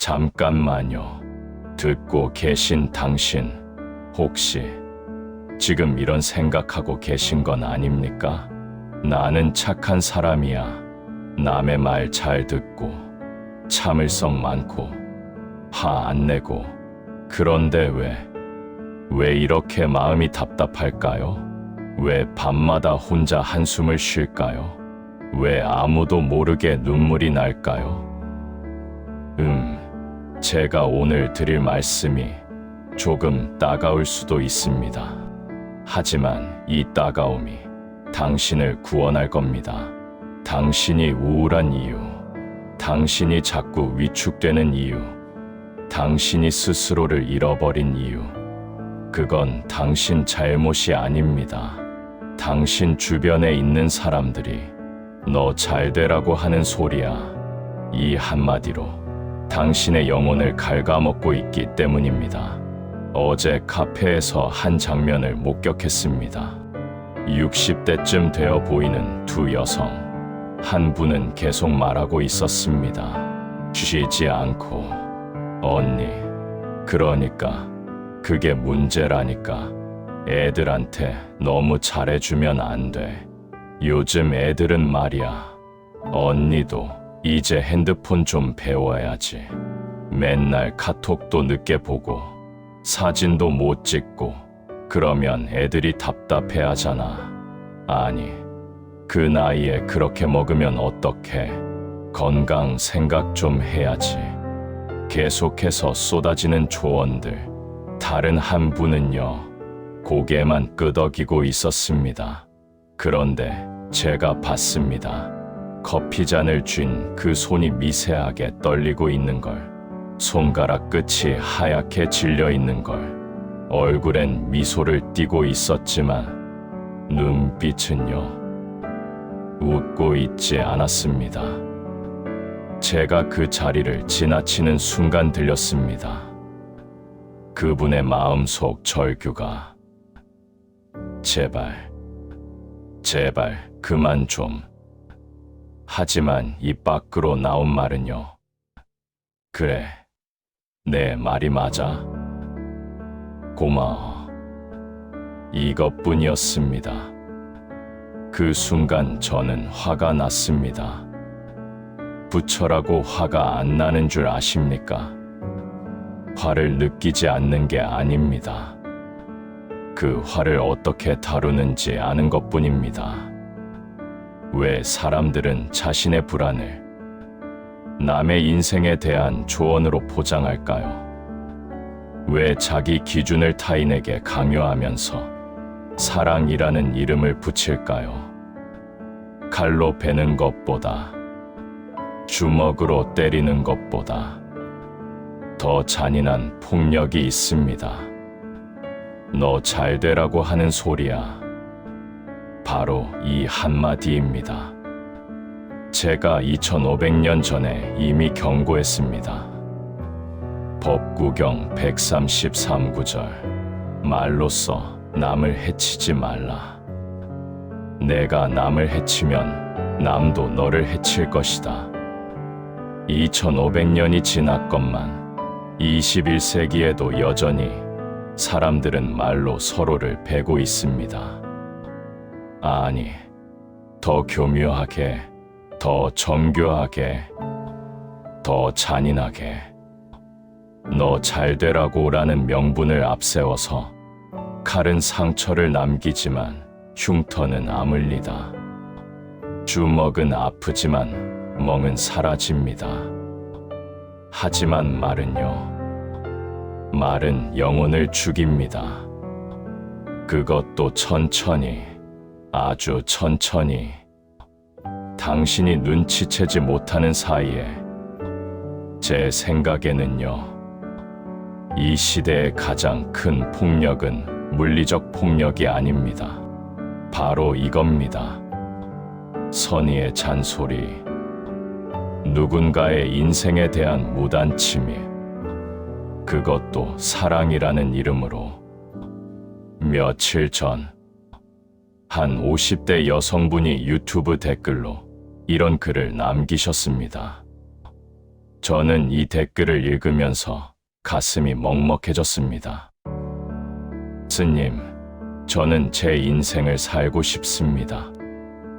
잠깐만요. 듣고 계신 당신, 혹시 지금 이런 생각하고 계신 건 아닙니까? 나는 착한 사람이야. 남의 말 잘 듣고, 참을성 많고, 화 안 내고. 그런데 왜 이렇게 마음이 답답할까요? 왜 밤마다 혼자 한숨을 쉴까요? 왜 아무도 모르게 눈물이 날까요? 제가 오늘 드릴 말씀이 조금 따가울 수도 있습니다. 하지만 이 따가움이 당신을 구원할 겁니다. 당신이 우울한 이유, 당신이 자꾸 위축되는 이유, 당신이 스스로를 잃어버린 이유, 그건 당신 잘못이 아닙니다. 당신 주변에 있는 사람들이 너 잘 되라고 하는 소리야. 이 한마디로 당신의 영혼을 갉아먹고 있기 때문입니다. 어제 카페에서 한 장면을 목격했습니다. 60대쯤 되어 보이는 두 여성. 한 분은 계속 말하고 있었습니다. 쉬지 않고. 언니, 그러니까 그게 문제라니까. 애들한테 너무 잘해주면 안 돼. 요즘 애들은 말이야. 언니도 이제 핸드폰 좀 배워야지. 맨날 카톡도 늦게 보고 사진도 못 찍고 그러면 애들이 답답해 하잖아. 아니, 그 나이에 그렇게 먹으면 어떡해. 건강 생각 좀 해야지. 계속해서 쏟아지는 조언들. 다른 한 분은요, 고개만 끄덕이고 있었습니다. 그런데 제가 봤습니다. 커피잔을 쥔 그 손이 미세하게 떨리고 있는 걸, 손가락 끝이 하얗게 질려 있는 걸, 얼굴엔 미소를 띠고 있었지만 눈빛은요, 웃고 있지 않았습니다. 제가 그 자리를 지나치는 순간 들렸습니다. 그분의 마음속 절규가 제발 그만 좀. 하지만 입 밖으로 나온 말은요. 그래, 내 말이 맞아. 고마워. 이것뿐이었습니다. 그 순간 저는 화가 났습니다. 부처라고 화가 안 나는 줄 아십니까? 화를 느끼지 않는 게 아닙니다. 그 화를 어떻게 다루는지 아는 것뿐입니다. 왜 사람들은 자신의 불안을 남의 인생에 대한 조언으로 포장할까요? 왜 자기 기준을 타인에게 강요하면서 사랑이라는 이름을 붙일까요? 칼로 베는 것보다, 주먹으로 때리는 것보다 더 잔인한 폭력이 있습니다. 너 잘 되라고 하는 소리야. 바로 이 한마디입니다. 제가 2500년 전에 이미 경고했습니다. 법구경 133구절. 말로써 남을 해치지 말라. 내가 남을 해치면 남도 너를 해칠 것이다. 2500년이 지났건만 21세기에도 여전히 사람들은 말로 서로를 베고 있습니다. 아니, 더 교묘하게, 더 정교하게, 더 잔인하게. 너 잘 되라고 라는 명분을 앞세워서 칼은 상처를 남기지만 흉터는 아물리다. 주먹은 아프지만 멍은 사라집니다. 하지만 말은 영혼을 죽입니다. 그것도 천천히, 아주 천천히. 당신이 눈치채지 못하는 사이에. 제 생각에는요, 이 시대의 가장 큰 폭력은 물리적 폭력이 아닙니다. 바로 이겁니다. 선의의 잔소리, 누군가의 인생에 대한 무단 침입, 그것도 사랑이라는 이름으로. 며칠 전 한 50대 여성분이 유튜브 댓글로 이런 글을 남기셨습니다. 저는 이 댓글을 읽으면서 가슴이 먹먹해졌습니다. 스님, 저는 제 인생을 살고 싶습니다.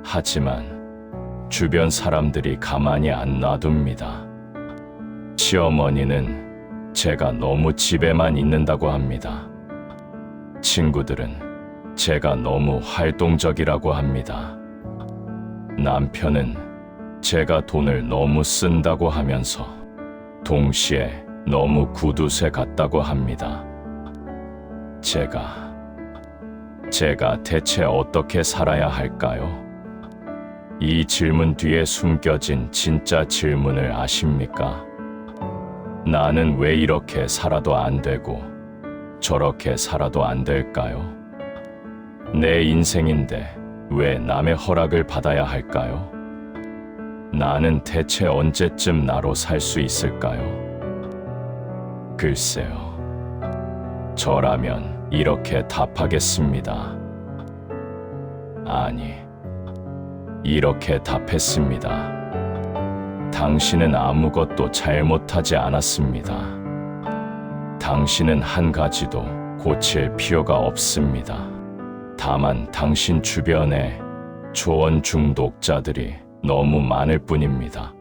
하지만 주변 사람들이 가만히 안 놔둡니다. 시어머니는 제가 너무 집에만 있는다고 합니다. 친구들은 제가 너무 활동적이라고 합니다. 남편은 제가 돈을 너무 쓴다고 하면서 동시에 너무 구두쇠 같다고 합니다. 제가 대체 어떻게 살아야 할까요? 이 질문 뒤에 숨겨진 진짜 질문을 아십니까? 나는 왜 이렇게 살아도 안 되고 저렇게 살아도 안 될까요? 내 인생인데 왜 남의 허락을 받아야 할까요? 나는 대체 언제쯤 나로 살 수 있을까요? 글쎄요. 저라면 이렇게 답하겠습니다. 아니, 이렇게 답했습니다. 당신은 아무것도 잘못하지 않았습니다. 당신은 한 가지도 고칠 필요가 없습니다. 다만 당신 주변에 조언 중독자들이 너무 많을 뿐입니다.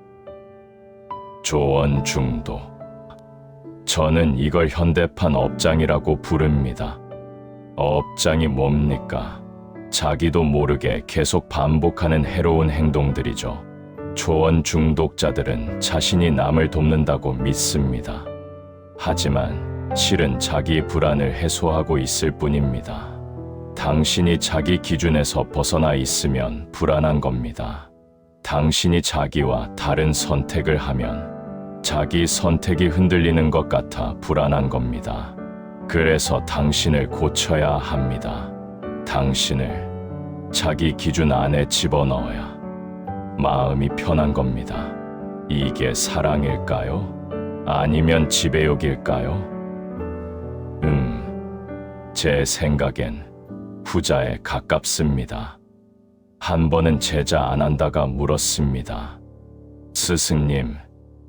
조언 중독. 저는 이걸 현대판 업장이라고 부릅니다. 업장이 뭡니까? 자기도 모르게 계속 반복하는 해로운 행동들이죠. 조언 중독자들은 자신이 남을 돕는다고 믿습니다. 하지만 실은 자기 불안을 해소하고 있을 뿐입니다. 당신이 자기 기준에서 벗어나 있으면 불안한 겁니다. 당신이 자기와 다른 선택을 하면 자기 선택이 흔들리는 것 같아 불안한 겁니다. 그래서 당신을 고쳐야 합니다. 당신을 자기 기준 안에 집어넣어야 마음이 편한 겁니다. 이게 사랑일까요? 아니면 지배욕일까요? 제 생각엔 후자에 가깝습니다. 한 번은 제자 아난다가 물었습니다. 스승님,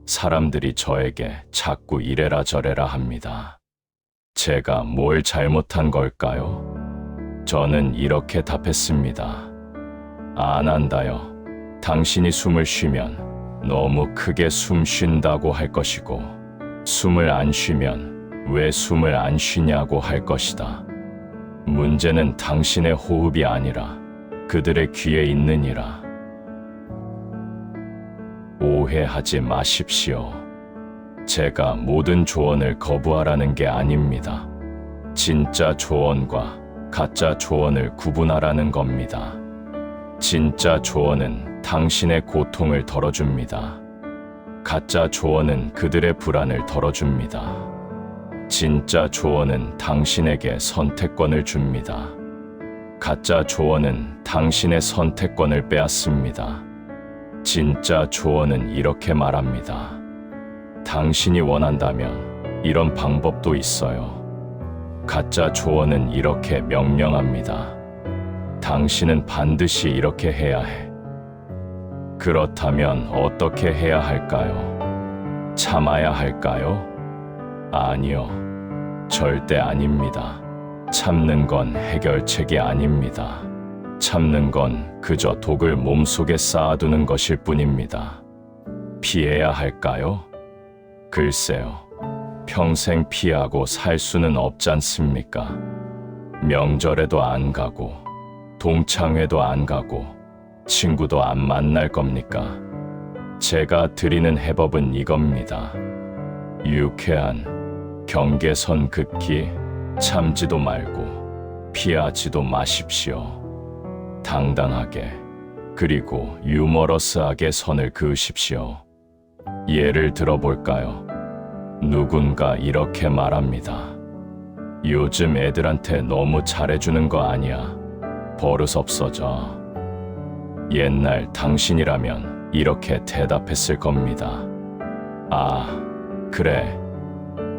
사람들이 저에게 자꾸 이래라 저래라 합니다. 제가 뭘 잘못한 걸까요? 저는 이렇게 답했습니다. 아난다요. 당신이 숨을 쉬면 너무 크게 숨 쉰다고 할 것이고, 숨을 안 쉬면 왜 숨을 안 쉬냐고 할 것이다. 문제는 당신의 호흡이 아니라 그들의 귀에 있느니라. 오해하지 마십시오. 제가 모든 조언을 거부하라는 게 아닙니다. 진짜 조언과 가짜 조언을 구분하라는 겁니다. 진짜 조언은 당신의 고통을 덜어줍니다. 가짜 조언은 그들의 불안을 덜어줍니다. 진짜 조언은 당신에게 선택권을 줍니다. 가짜 조언은 당신의 선택권을 빼앗습니다. 진짜 조언은 이렇게 말합니다. 당신이 원한다면 이런 방법도 있어요. 가짜 조언은 이렇게 명령합니다. 당신은 반드시 이렇게 해야 해. 그렇다면 어떻게 해야 할까요? 참아야 할까요? 아니요. 절대 아닙니다. 참는 건 해결책이 아닙니다. 참는 건 그저 독을 몸속에 쌓아두는 것일 뿐입니다. 피해야 할까요? 글쎄요. 평생 피하고 살 수는 없지 않습니까? 명절에도 안 가고, 동창회도 안 가고, 친구도 안 만날 겁니까? 제가 드리는 해법은 이겁니다. 유쾌한 경계선 긋기, 참지도 말고 피하지도 마십시오. 당당하게 그리고 유머러스하게 선을 그으십시오. 예를 들어볼까요? 누군가 이렇게 말합니다. 요즘 애들한테 너무 잘해주는 거 아니야. 버릇 없어져. 옛날 당신이라면 이렇게 대답했을 겁니다. 아, 그래.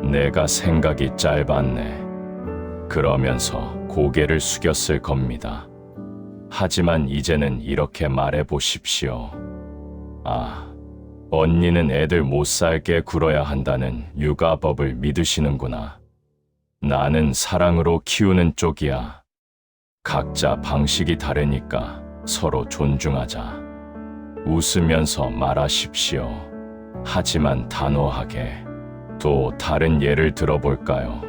내가 생각이 짧았네. 그러면서 고개를 숙였을 겁니다. 하지만 이제는 이렇게 말해 보십시오. 아, 언니는 애들 못 살게 굴어야 한다는 육아법을 믿으시는구나. 나는 사랑으로 키우는 쪽이야. 각자 방식이 다르니까 서로 존중하자. 웃으면서 말하십시오. 하지만 단호하게. 또 다른 예를 들어볼까요?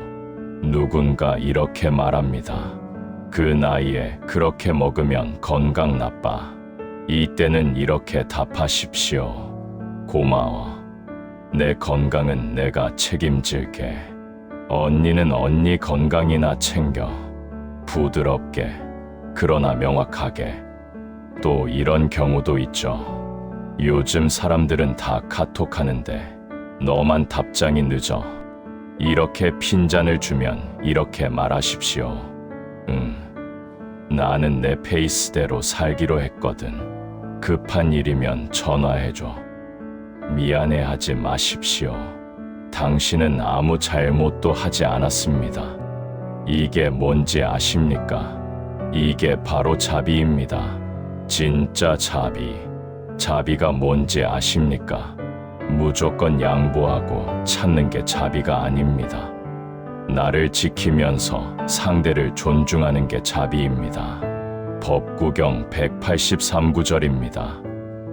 누군가 이렇게 말합니다. 그 나이에 그렇게 먹으면 건강 나빠. 이때는 이렇게 답하십시오. 고마워. 내 건강은 내가 책임질게. 언니는 언니 건강이나 챙겨. 부드럽게, 그러나 명확하게. 또 이런 경우도 있죠. 요즘 사람들은 다 카톡하는데 너만 답장이 늦어. 이렇게 핀잔을 주면 이렇게 말하십시오. 나는 내 페이스대로 살기로 했거든. 급한 일이면 전화해줘. 미안해하지 마십시오. 당신은 아무 잘못도 하지 않았습니다. 이게 뭔지 아십니까? 이게 바로 자비입니다. 진짜 자비. 자비가 뭔지 아십니까? 무조건 양보하고 찾는 게 자비가 아닙니다. 나를 지키면서 상대를 존중하는 게 자비입니다. 법구경 183구절입니다.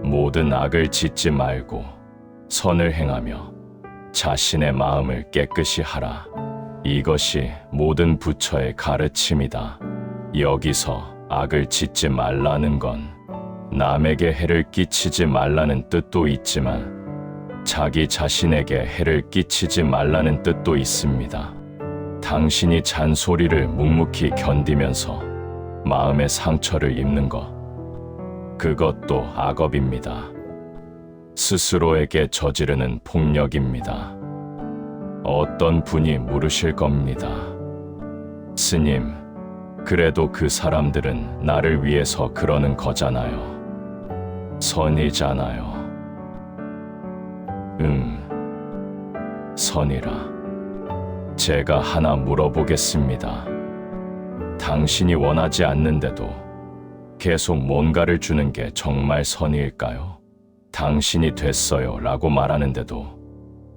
모든 악을 짓지 말고 선을 행하며 자신의 마음을 깨끗이 하라. 이것이 모든 부처의 가르침이다. 여기서 악을 짓지 말라는 건 남에게 해를 끼치지 말라는 뜻도 있지만 자기 자신에게 해를 끼치지 말라는 뜻도 있습니다. 당신이 잔소리를 묵묵히 견디면서 마음의 상처를 입는 것, 그것도 악업입니다. 스스로에게 저지르는 폭력입니다. 어떤 분이 물으실 겁니다. 스님, 그래도 그 사람들은 나를 위해서 그러는 거잖아요. 선이잖아요. 선이라. 제가 하나 물어보겠습니다. 당신이 원하지 않는데도 계속 뭔가를 주는 게 정말 선일까요? 당신이 됐어요 라고 말하는데도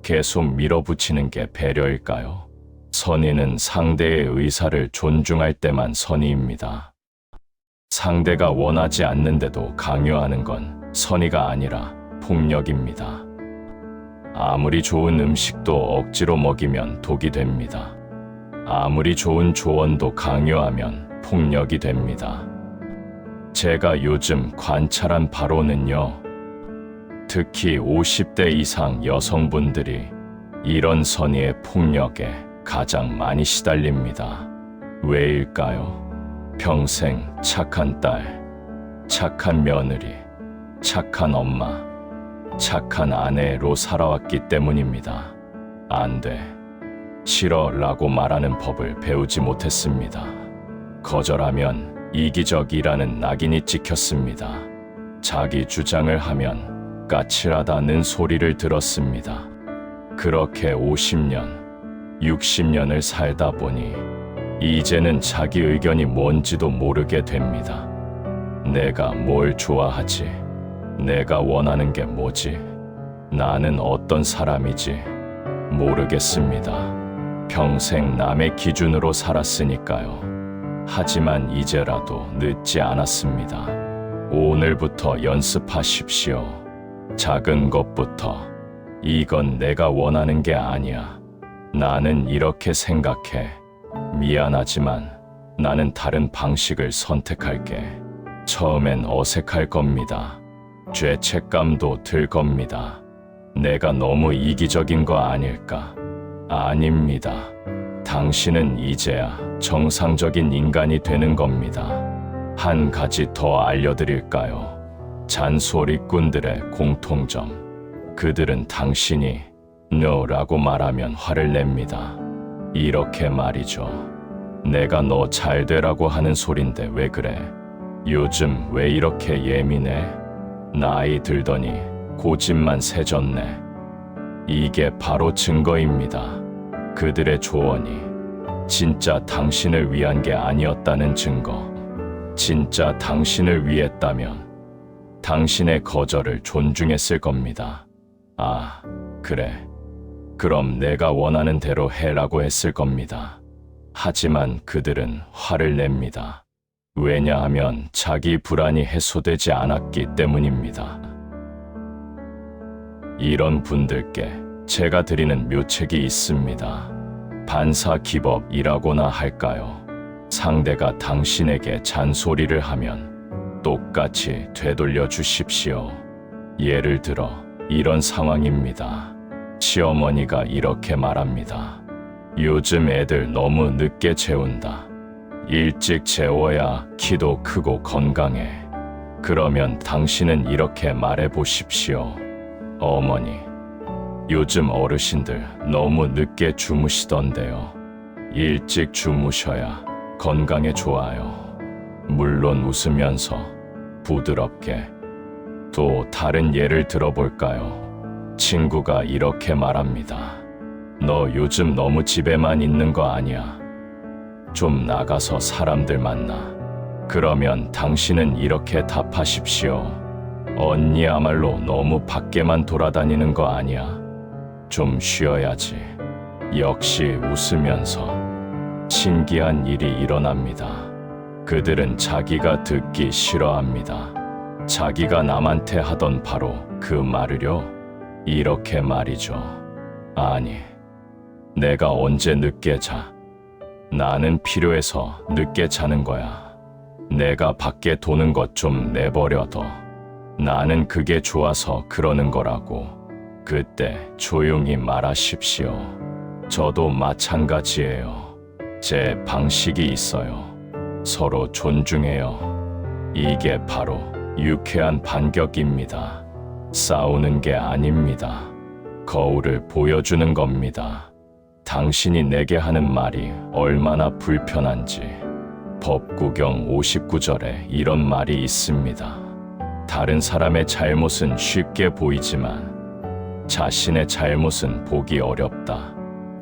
계속 밀어붙이는 게 배려일까요? 선의는 상대의 의사를 존중할 때만 선의입니다. 상대가 원하지 않는데도 강요하는 건 선의가 아니라 폭력입니다. 아무리 좋은 음식도 억지로 먹이면 독이 됩니다. 아무리 좋은 조언도 강요하면 폭력이 됩니다. 제가 요즘 관찰한 바로는요, 특히 50대 이상 여성분들이 이런 선의의 폭력에 가장 많이 시달립니다. 왜일까요? 평생 착한 딸, 착한 며느리, 착한 엄마, 착한 아내로 살아왔기 때문입니다. 안 돼, 싫어 라고 말하는 법을 배우지 못했습니다. 거절하면 이기적이라는 낙인이 찍혔습니다. 자기 주장을 하면 까칠하다는 소리를 들었습니다. 그렇게 50년, 60년을 살다 보니 이제는 자기 의견이 뭔지도 모르게 됩니다. 내가 뭘 좋아하지? 내가 원하는 게 뭐지? 나는 어떤 사람이지? 모르겠습니다. 평생 남의 기준으로 살았으니까요. 하지만 이제라도 늦지 않았습니다. 오늘부터 연습하십시오. 작은 것부터. 이건 내가 원하는 게 아니야. 나는 이렇게 생각해. 미안하지만 나는 다른 방식을 선택할게. 처음엔 어색할 겁니다. 죄책감도 들 겁니다. 내가 너무 이기적인 거 아닐까? 아닙니다. 당신은 이제야 정상적인 인간이 되는 겁니다. 한 가지 더 알려드릴까요? 잔소리꾼들의 공통점. 그들은 당신이 NO라고 말하면 화를 냅니다. 이렇게 말이죠. 내가 너 잘 되라고 하는 소린데 왜 그래? 요즘 왜 이렇게 예민해? 나이 들더니 고집만 세졌네. 이게 바로 증거입니다. 그들의 조언이 진짜 당신을 위한 게 아니었다는 증거. 진짜 당신을 위했다면 당신의 거절을 존중했을 겁니다. 아, 그래. 그럼 내가 원하는 대로 해라고 했을 겁니다. 하지만 그들은 화를 냅니다. 왜냐하면 자기 불안이 해소되지 않았기 때문입니다. 이런 분들께 제가 드리는 묘책이 있습니다. 반사기법이라고나 할까요? 상대가 당신에게 잔소리를 하면 똑같이 되돌려 주십시오. 예를 들어 이런 상황입니다. 시어머니가 이렇게 말합니다. 요즘 애들 너무 늦게 재운다. 일찍 재워야 키도 크고 건강해. 그러면 당신은 이렇게 말해 보십시오. 어머니, 요즘 어르신들 너무 늦게 주무시던데요. 일찍 주무셔야 건강에 좋아요. 물론 웃으면서 부드럽게. 또 다른 예를 들어볼까요? 친구가 이렇게 말합니다. 너 요즘 너무 집에만 있는 거 아니야? 좀 나가서 사람들 만나. 그러면 당신은 이렇게 답하십시오. 언니야말로 너무 밖에만 돌아다니는 거 아니야? 좀 쉬어야지. 역시 웃으면서. 신기한 일이 일어납니다. 그들은 자기가 듣기 싫어합니다. 자기가 남한테 하던 바로 그 말을요. 이렇게 말이죠. 아니, 내가 언제 늦게 자? 나는 필요해서 늦게 자는 거야. 내가 밖에 도는 것 좀 내버려둬. 나는 그게 좋아서 그러는 거라고. 그때 조용히 말하십시오. 저도 마찬가지예요. 제 방식이 있어요. 서로 존중해요. 이게 바로 유쾌한 반격입니다. 싸우는 게 아닙니다. 거울을 보여주는 겁니다. 당신이 내게 하는 말이 얼마나 불편한지. 법구경 59절에 이런 말이 있습니다. 다른 사람의 잘못은 쉽게 보이지만 자신의 잘못은 보기 어렵다.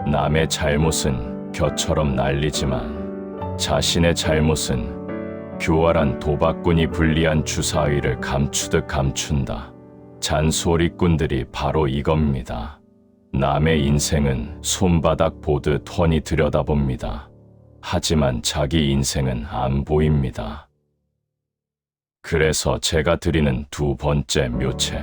남의 잘못은 겨처럼 날리지만 자신의 잘못은 교활한 도박꾼이 불리한 주사위를 감추듯 감춘다. 잔소리꾼들이 바로 이겁니다. 남의 인생은 손바닥 보듯 훤히 들여다봅니다. 하지만 자기 인생은 안 보입니다. 그래서 제가 드리는 두 번째 묘책,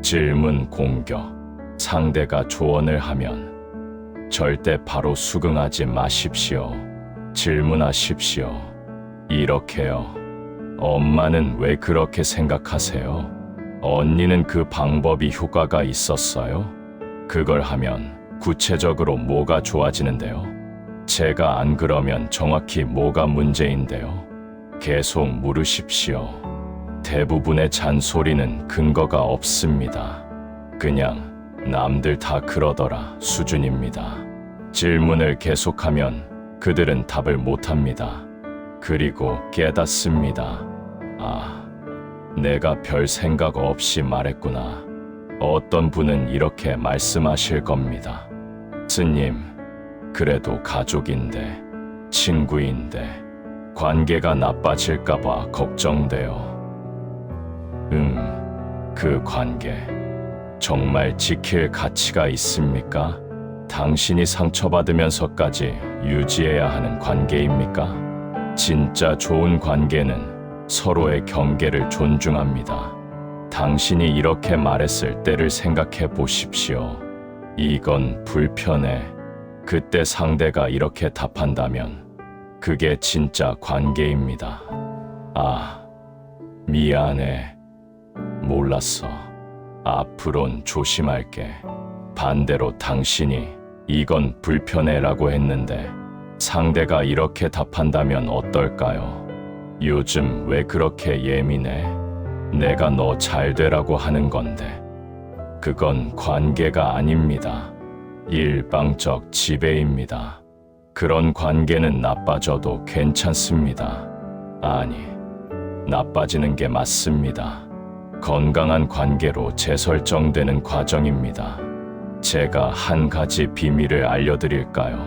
질문 공격. 상대가 조언을 하면 절대 바로 수긍하지 마십시오. 질문하십시오. 이렇게요. 엄마는 왜 그렇게 생각하세요? 언니는 그 방법이 효과가 있었어요? 그걸 하면 구체적으로 뭐가 좋아지는데요? 제가 안 그러면 정확히 뭐가 문제인데요? 계속 물으십시오. 대부분의 잔소리는 근거가 없습니다. 그냥 남들 다 그러더라 수준입니다. 질문을 계속하면 그들은 답을 못합니다. 그리고 깨닫습니다. 아, 내가 별 생각 없이 말했구나. 어떤 분은 이렇게 말씀하실 겁니다. 스님, 그래도 가족인데, 친구인데, 관계가 나빠질까봐 걱정돼요. 그 관계, 정말 지킬 가치가 있습니까? 당신이 상처받으면서까지 유지해야 하는 관계입니까? 진짜 좋은 관계는 서로의 경계를 존중합니다. 당신이 이렇게 말했을 때를 생각해 보십시오. 이건 불편해. 그때 상대가 이렇게 답한다면 그게 진짜 관계입니다. 아, 미안해. 몰랐어. 앞으론 조심할게. 반대로 당신이 이건 불편해라고 했는데 상대가 이렇게 답한다면 어떨까요? 요즘 왜 그렇게 예민해? 내가 너 잘 되라고 하는 건데. 그건 관계가 아닙니다. 일방적 지배입니다. 그런 관계는 나빠져도 괜찮습니다. 아니, 나빠지는 게 맞습니다. 건강한 관계로 재설정되는 과정입니다. 제가 한 가지 비밀을 알려드릴까요?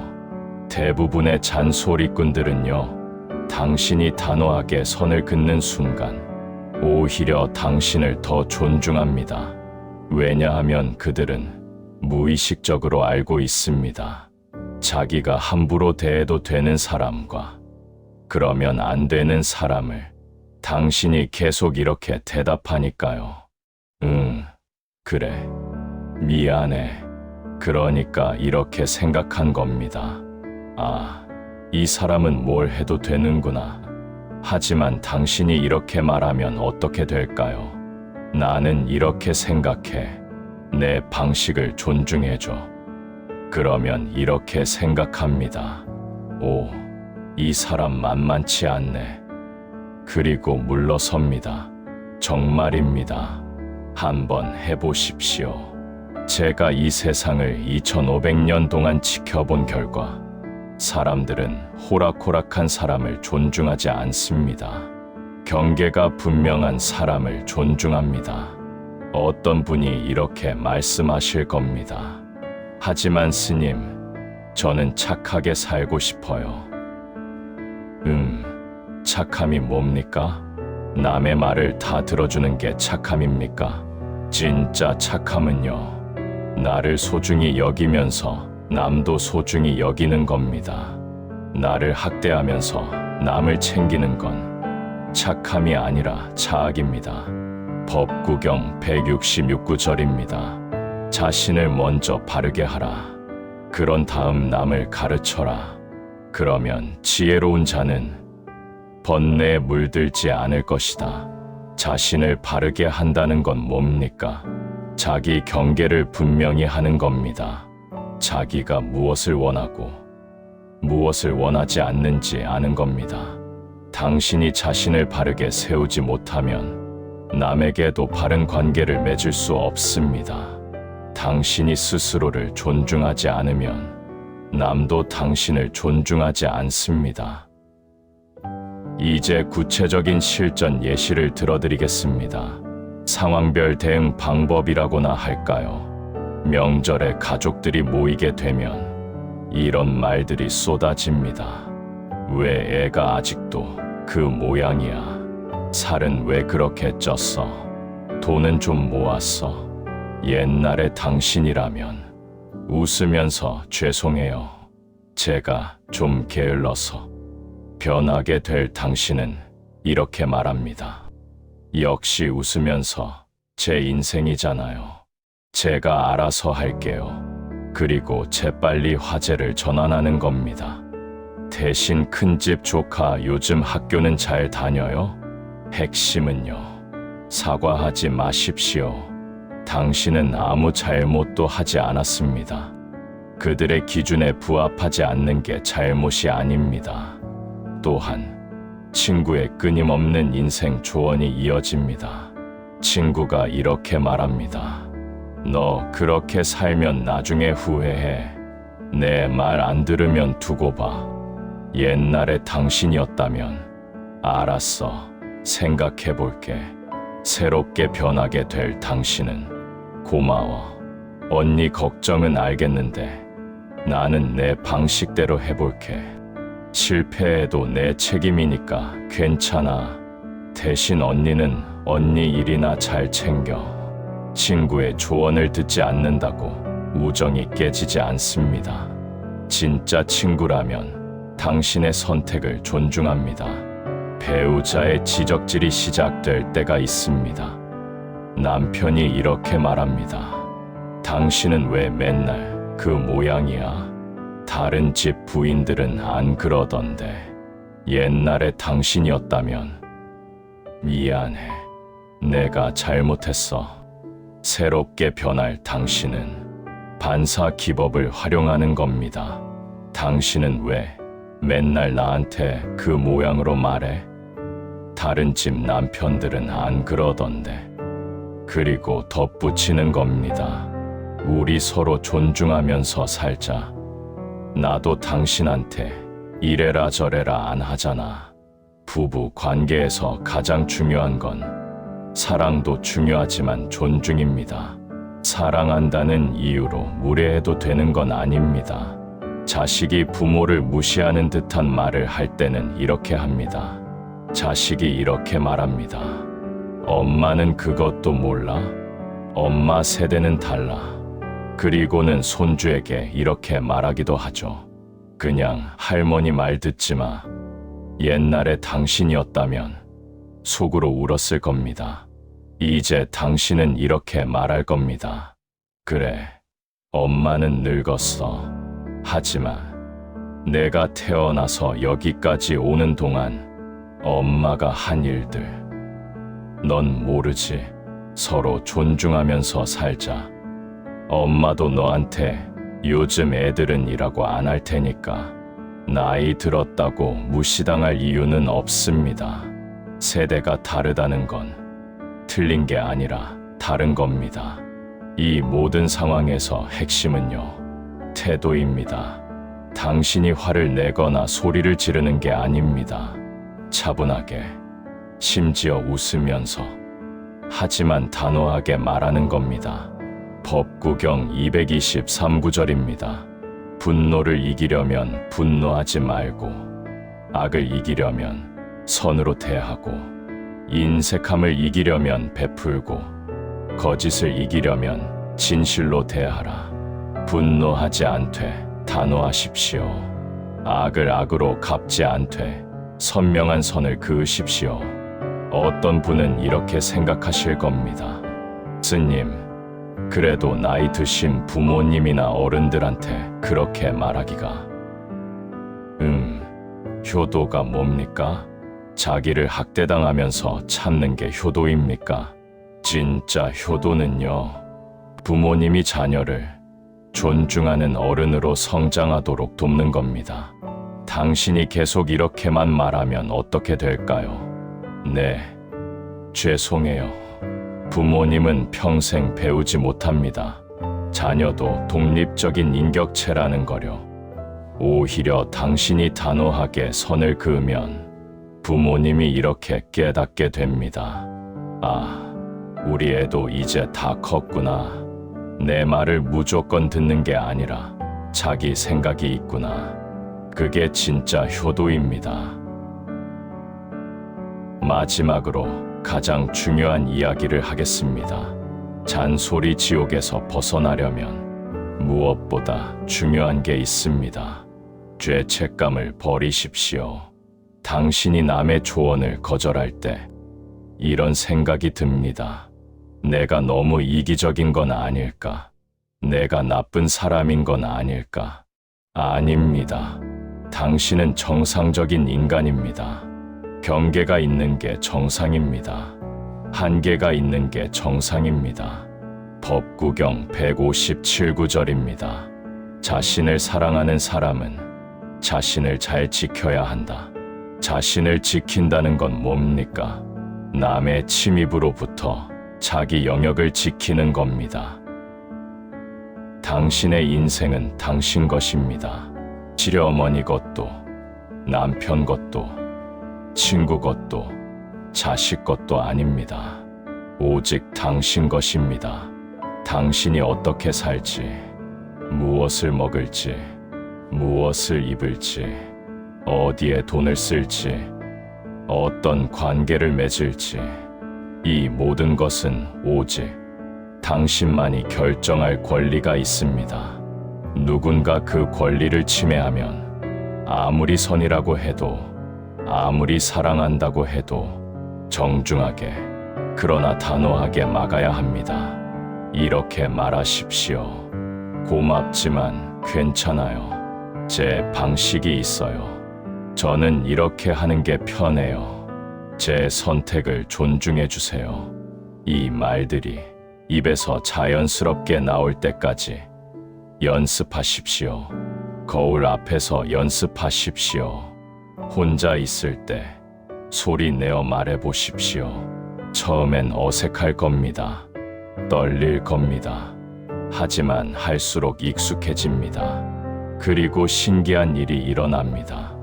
대부분의 잔소리꾼들은요, 당신이 단호하게 선을 긋는 순간 오히려 당신을 더 존중합니다. 왜냐하면 그들은 무의식적으로 알고 있습니다. 자기가 함부로 대해도 되는 사람과 그러면 안 되는 사람을 당신이 계속 이렇게 대답하니까요. 응, 그래. 미안해. 그러니까 이렇게 생각한 겁니다. 아, 이 사람은 뭘 해도 되는구나. 하지만 당신이 이렇게 말하면 어떻게 될까요? 나는 이렇게 생각해. 내 방식을 존중해줘. 그러면 이렇게 생각합니다. 오, 이 사람 만만치 않네. 그리고 물러섭니다. 정말입니다. 한번 해보십시오. 제가 이 세상을 2500년 동안 지켜본 결과 사람들은 호락호락한 사람을 존중하지 않습니다. 경계가 분명한 사람을 존중합니다. 어떤 분이 이렇게 말씀하실 겁니다. 하지만 스님, 저는 착하게 살고 싶어요. 착함이 뭡니까? 남의 말을 다 들어주는 게 착함입니까? 진짜 착함은요, 나를 소중히 여기면서 남도 소중히 여기는 겁니다. 나를 학대하면서 남을 챙기는 건 착함이 아니라 자악입니다. 법구경 166구절입니다. 자신을 먼저 바르게 하라. 그런 다음 남을 가르쳐라. 그러면 지혜로운 자는 번뇌에 물들지 않을 것이다. 자신을 바르게 한다는 건 뭡니까? 자기 경계를 분명히 하는 겁니다. 자기가 무엇을 원하고 무엇을 원하지 않는지 아는 겁니다. 당신이 자신을 바르게 세우지 못하면 남에게도 바른 관계를 맺을 수 없습니다. 당신이 스스로를 존중하지 않으면 남도 당신을 존중하지 않습니다. 이제 구체적인 실전 예시를 들어드리겠습니다. 상황별 대응 방법이라고나 할까요? 명절에 가족들이 모이게 되면 이런 말들이 쏟아집니다. 왜 애가 아직도 그 모양이야? 살은 왜 그렇게 쪘어? 돈은 좀 모았어? 옛날에 당신이라면 웃으면서 죄송해요. 제가 좀 게을러서. 변하게 될 당신은 이렇게 말합니다. 역시 웃으면서 제 인생이잖아요. 제가 알아서 할게요. 그리고 재빨리 화제를 전환하는 겁니다. 대신 큰집 조카 요즘 학교는 잘 다녀요? 핵심은요, 사과하지 마십시오. 당신은 아무 잘못도 하지 않았습니다. 그들의 기준에 부합하지 않는 게 잘못이 아닙니다. 또한 친구의 끊임없는 인생 조언이 이어집니다. 친구가 이렇게 말합니다. 너 그렇게 살면 나중에 후회해. 내 말 안 들으면 두고 봐. 옛날에 당신이었다면 알았어. 생각해볼게. 새롭게 변하게 될 당신은 고마워. 언니 걱정은 알겠는데 나는 내 방식대로 해볼게. 실패해도 내 책임이니까 괜찮아. 대신 언니는 언니 일이나 잘 챙겨. 친구의 조언을 듣지 않는다고 우정이 깨지지 않습니다. 진짜 친구라면 당신의 선택을 존중합니다. 배우자의 지적질이 시작될 때가 있습니다. 남편이 이렇게 말합니다. 당신은 왜 맨날 그 모양이야? 다른 집 부인들은 안 그러던데. 옛날에 당신이었다면. 미안해. 내가 잘못했어. 새롭게 변할 당신은 반사 기법을 활용하는 겁니다. 당신은 왜 맨날 나한테 그 모양으로 말해? 다른 집 남편들은 안 그러던데. 그리고 덧붙이는 겁니다. 우리 서로 존중하면서 살자. 나도 당신한테 이래라 저래라 안 하잖아. 부부 관계에서 가장 중요한 건 사랑도 중요하지만 존중입니다. 사랑한다는 이유로 무례해도 되는 건 아닙니다. 자식이 부모를 무시하는 듯한 말을 할 때는 이렇게 합니다. 자식이 이렇게 말합니다. 엄마는 그것도 몰라? 엄마 세대는 달라. 그리고는 손주에게 이렇게 말하기도 하죠. 그냥 할머니 말 듣지 마. 옛날에 당신이었다면 속으로 울었을 겁니다. 이제 당신은 이렇게 말할 겁니다. 그래, 엄마는 늙었어. 하지만 내가 태어나서 여기까지 오는 동안 엄마가 한 일들 넌 모르지. 서로 존중하면서 살자. 엄마도 너한테 요즘 애들은 이라고 안 할 테니까 나이 들었다고 무시당할 이유는 없습니다. 세대가 다르다는 건 틀린 게 아니라 다른 겁니다. 이 모든 상황에서 핵심은요, 태도입니다. 당신이 화를 내거나 소리를 지르는 게 아닙니다. 차분하게, 심지어 웃으면서, 하지만 단호하게 말하는 겁니다. 법구경 223구절입니다. 분노를 이기려면 분노하지 말고, 악을 이기려면 선으로 대하고, 인색함을 이기려면 베풀고, 거짓을 이기려면 진실로 대하라. 분노하지 않되 단호하십시오. 악을 악으로 갚지 않되 선명한 선을 그으십시오. 어떤 분은 이렇게 생각하실 겁니다. 스님, 그래도 나이 드신 부모님이나 어른들한테 그렇게 말하기가. 효도가 뭡니까? 자기를 학대당하면서 참는 게 효도입니까? 진짜 효도는요, 부모님이 자녀를 존중하는 어른으로 성장하도록 돕는 겁니다. 당신이 계속 이렇게만 말하면 어떻게 될까요? 네, 죄송해요. 부모님은 평생 배우지 못합니다. 자녀도 독립적인 인격체라는 거려. 오히려 당신이 단호하게 선을 그으면 부모님이 이렇게 깨닫게 됩니다. 아, 우리 애도 이제 다 컸구나. 내 말을 무조건 듣는 게 아니라 자기 생각이 있구나. 그게 진짜 효도입니다. 마지막으로 가장 중요한 이야기를 하겠습니다. 잔소리 지옥에서 벗어나려면 무엇보다 중요한 게 있습니다. 죄책감을 버리십시오. 당신이 남의 조언을 거절할 때 이런 생각이 듭니다. 내가 너무 이기적인 건 아닐까? 내가 나쁜 사람인 건 아닐까? 아닙니다. 당신은 정상적인 인간입니다. 경계가 있는 게 정상입니다. 한계가 있는 게 정상입니다. 법구경 157구절입니다. 자신을 사랑하는 사람은 자신을 잘 지켜야 한다. 자신을 지킨다는 건 뭡니까? 남의 침입으로부터 자기 영역을 지키는 겁니다. 당신의 인생은 당신 것입니다. 시어머니 것도, 남편 것도, 친구 것도, 자식 것도 아닙니다. 오직 당신 것입니다. 당신이 어떻게 살지, 무엇을 먹을지, 무엇을 입을지, 어디에 돈을 쓸지, 어떤 관계를 맺을지, 이 모든 것은 오직 당신만이 결정할 권리가 있습니다. 누군가 그 권리를 침해하면 아무리 선이라고 해도, 아무리 사랑한다고 해도 정중하게, 그러나 단호하게 막아야 합니다. 이렇게 말하십시오. 고맙지만 괜찮아요. 제 방식이 있어요. 저는 이렇게 하는 게 편해요. 제 선택을 존중해 주세요. 이 말들이 입에서 자연스럽게 나올 때까지 연습하십시오. 거울 앞에서 연습하십시오. 혼자 있을 때 소리 내어 말해 보십시오. 처음엔 어색할 겁니다. 떨릴 겁니다. 하지만 할수록 익숙해집니다. 그리고 신기한 일이 일어납니다.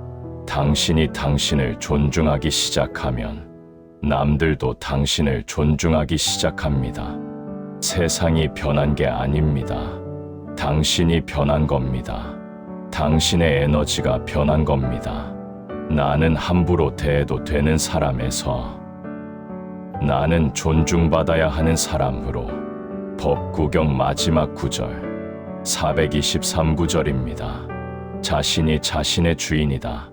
당신이 당신을 존중하기 시작하면 남들도 당신을 존중하기 시작합니다. 세상이 변한 게 아닙니다. 당신이 변한 겁니다. 당신의 에너지가 변한 겁니다. 나는 함부로 대해도 되는 사람에서 나는 존중받아야 하는 사람으로 법구경 마지막 구절 423구절입니다. 자신이 자신의 주인이다.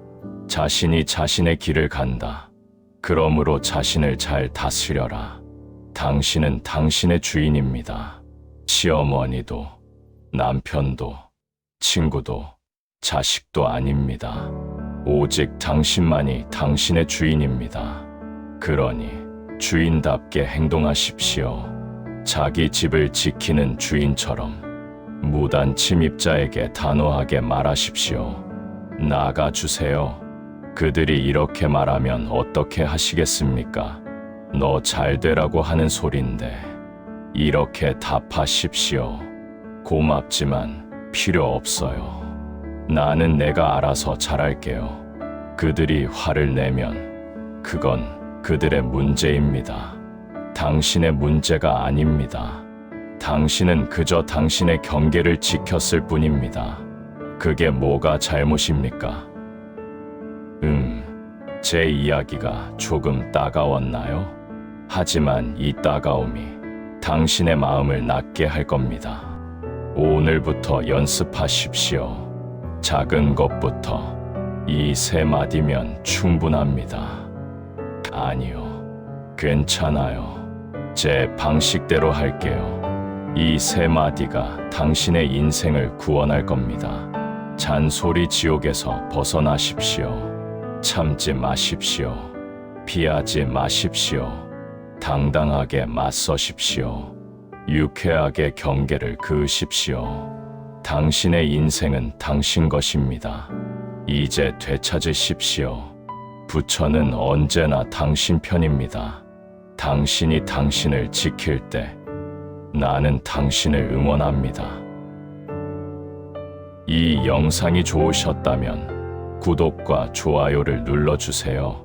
자신이 자신의 길을 간다. 그러므로 자신을 잘 다스려라. 당신은 당신의 주인입니다. 시어머니도, 남편도, 친구도, 자식도 아닙니다. 오직 당신만이 당신의 주인입니다. 그러니 주인답게 행동하십시오. 자기 집을 지키는 주인처럼 무단 침입자에게 단호하게 말하십시오. 나가주세요. 그들이 이렇게 말하면 어떻게 하시겠습니까? 너 잘 되라고 하는 소린데. 이렇게 답하십시오. 고맙지만 필요 없어요. 나는 내가 알아서 잘할게요. 그들이 화를 내면 그건 그들의 문제입니다. 당신의 문제가 아닙니다. 당신은 그저 당신의 경계를 지켰을 뿐입니다. 그게 뭐가 잘못입니까? 제 이야기가 조금 따가웠나요? 하지만 이 따가움이 당신의 마음을 낫게 할 겁니다. 오늘부터 연습하십시오. 작은 것부터 이 3마디면 충분합니다. 아니요, 괜찮아요. 제 방식대로 할게요. 이 3마디가 당신의 인생을 구원할 겁니다. 잔소리 지옥에서 벗어나십시오. 참지 마십시오. 피하지 마십시오. 당당하게 맞서십시오. 유쾌하게 경계를 그으십시오. 당신의 인생은 당신 것입니다. 이제 되찾으십시오. 부처는 언제나 당신 편입니다. 당신이 당신을 지킬 때 나는 당신을 응원합니다. 이 영상이 좋으셨다면 구독과 좋아요를 눌러주세요.